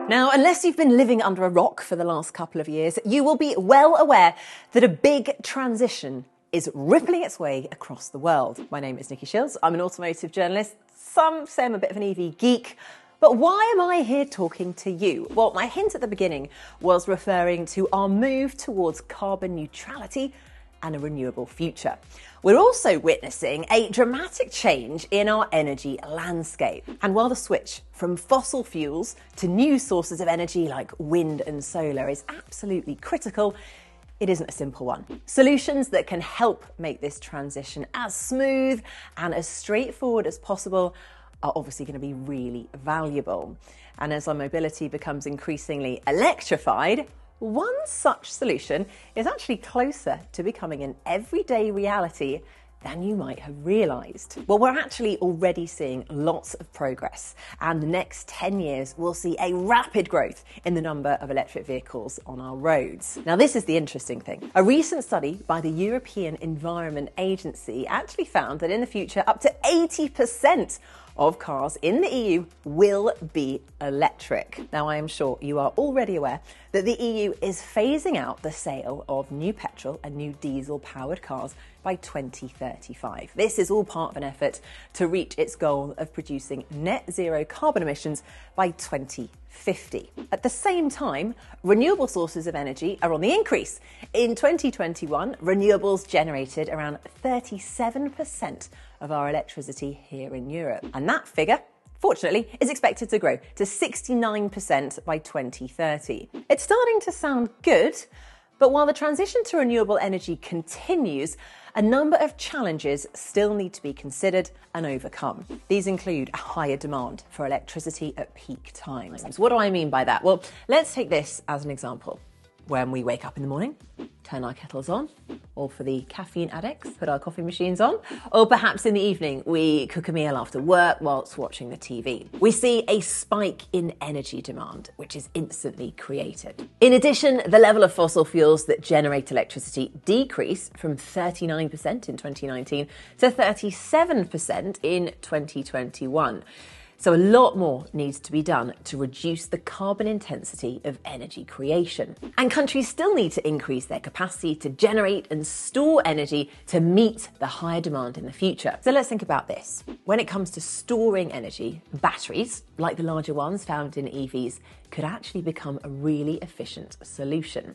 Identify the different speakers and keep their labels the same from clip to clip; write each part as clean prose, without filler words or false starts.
Speaker 1: Now, unless you've been living under a rock for the last couple of years, you will be well aware that a big transition is rippling its way across the world. My name is Nicki Shields. I'm an automotive journalist. Some say I'm a bit of an EV geek. But why am I here talking to you? Well, my hint at the beginning was referring to our move towards carbon neutrality and a renewable future. We're also witnessing a dramatic change in our energy landscape. And while the switch from fossil fuels to new sources of energy like wind and solar is absolutely critical, it isn't a simple one. Solutions that can help make this transition as smooth and as straightforward as possible are obviously going to be really valuable. And as our mobility becomes increasingly electrified, one such solution is actually closer to becoming an everyday reality than you might have realised. Well, we're actually already seeing lots of progress, and the next 10 years will see a rapid growth in the number of electric vehicles on our roads. Now, this is the interesting thing. A recent study by the European Environment Agency actually found that in the future, up to 80% of cars in the EU will be electric. Now, I am sure you are already aware that the EU is phasing out the sale of new petrol and new diesel-powered cars by 2035. This is all part of an effort to reach its goal of producing net zero carbon emissions by 2050. At the same time, renewable sources of energy are on the increase. In 2021, renewables generated around 37% of our electricity here in Europe. And that figure, fortunately, is expected to grow to 69% by 2030. It's starting to sound good, but while the transition to renewable energy continues, a number of challenges still need to be considered and overcome. These include a higher demand for electricity at peak times. What do I mean by that? Well, let's take this as an example. When we wake up in the morning, turn our kettles on, or for the caffeine addicts, put our coffee machines on, or perhaps in the evening we cook a meal after work whilst watching the TV. We see a spike in energy demand, which is instantly created. In addition, the level of fossil fuels that generate electricity decrease from 39% in 2019 to 37% in 2021. So a lot more needs to be done to reduce the carbon intensity of energy creation. And countries still need to increase their capacity to generate and store energy to meet the higher demand in the future. So let's think about this. When it comes to storing energy, batteries, like the larger ones found in EVs, could actually become a really efficient solution.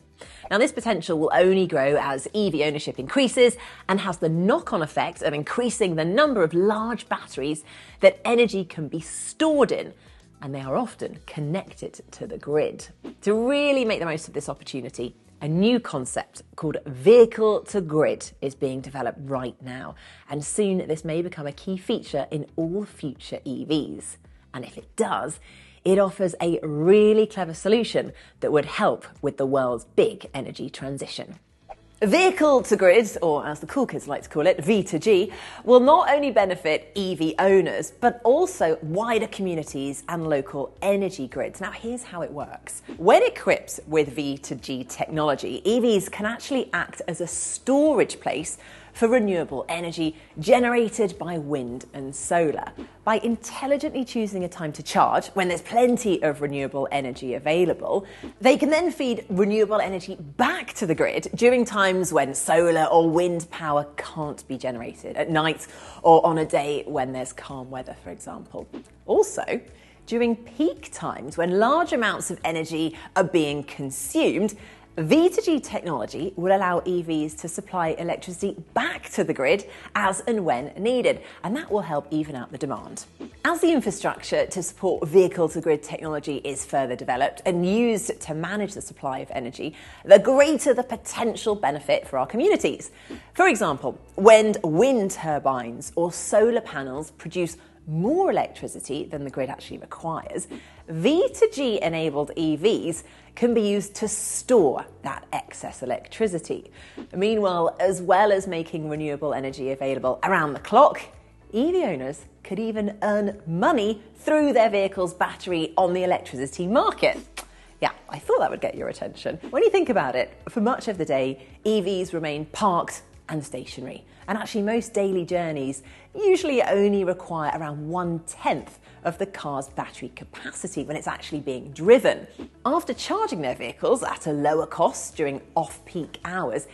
Speaker 1: Now, this potential will only grow as EV ownership increases and has the knock-on effect of increasing the number of large batteries that energy can be stored in, and they are often connected to the grid. To really make the most of this opportunity, a new concept called Vehicle-to-Grid is being developed right now, and soon this may become a key feature in all future EVs. And if it does, it offers a really clever solution that would help with the world's big energy transition. Vehicle-to-Grid, or as the cool kids like to call it, V2G, will not only benefit EV owners, but also wider communities and local energy grids. Now, here's how it works. When equipped with V2G technology, EVs can actually act as a storage place for renewable energy generated by wind and solar. By intelligently choosing a time to charge when there's plenty of renewable energy available, they can then feed renewable energy back to the grid during times when solar or wind power can't be generated, at night or on a day when there's calm weather, for example. Also, during peak times when large amounts of energy are being consumed, V2G technology will allow EVs to supply electricity back to the grid as and when needed, and that will help even out the demand. As the infrastructure to support vehicle-to-grid technology is further developed and used to manage the supply of energy, the greater the potential benefit for our communities. For example, when wind turbines or solar panels produce more electricity than the grid actually requires, V2G-enabled EVs can be used to store that excess electricity. Meanwhile, as well as making renewable energy available around the clock, EV owners could even earn money through their vehicle's battery on the electricity market. Yeah, I thought that would get your attention. When you think about it, for much of the day, EVs remain parked and stationary. And actually, most daily journeys usually only require around 1/10 of the car's battery capacity when it's actually being driven. After charging their vehicles at a lower cost during off-peak hours,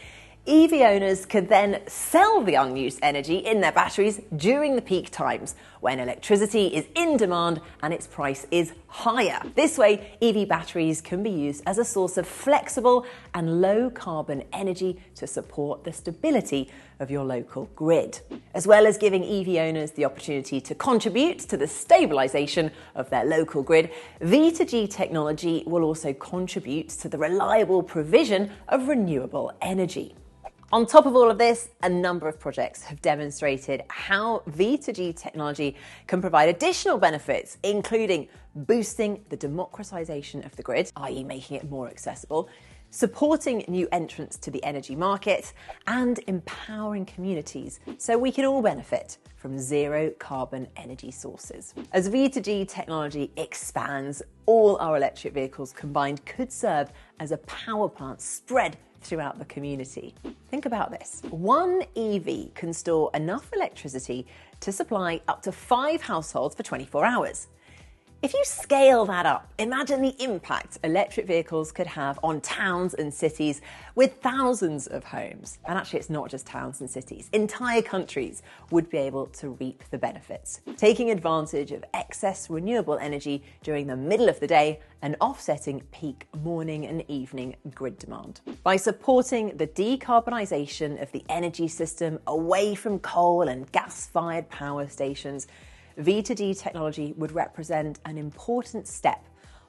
Speaker 1: EV owners could then sell the unused energy in their batteries during the peak times when electricity is in demand and its price is higher. This way, EV batteries can be used as a source of flexible and low-carbon energy to support the stability of your local grid, as well as giving EV owners the opportunity to contribute to the stabilisation of their local grid. V2G technology will also contribute to the reliable provision of renewable energy. On top of all of this, a number of projects have demonstrated how V2G technology can provide additional benefits, including boosting the democratisation of the grid, i.e. making it more accessible, supporting new entrants to the energy market, and empowering communities so we can all benefit from zero carbon energy sources. As V2G technology expands, all our electric vehicles combined could serve as a power plant spread throughout the community. Think about this. One EV can store enough electricity to supply up to 5 households for 24 hours. If you scale that up, imagine the impact electric vehicles could have on towns and cities with thousands of homes. And actually, it's not just towns and cities. Entire countries would be able to reap the benefits, taking advantage of excess renewable energy during the middle of the day and offsetting peak morning and evening grid demand. By supporting the decarbonisation of the energy system away from coal and gas-fired power stations, V2G technology would represent an important step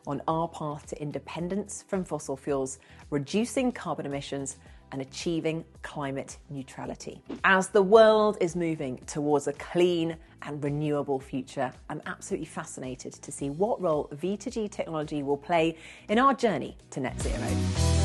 Speaker 1: on our path to independence from fossil fuels, reducing carbon emissions and achieving climate neutrality. As the world is moving towards a clean and renewable future, I'm absolutely fascinated to see what role V2G technology will play in our journey to net zero.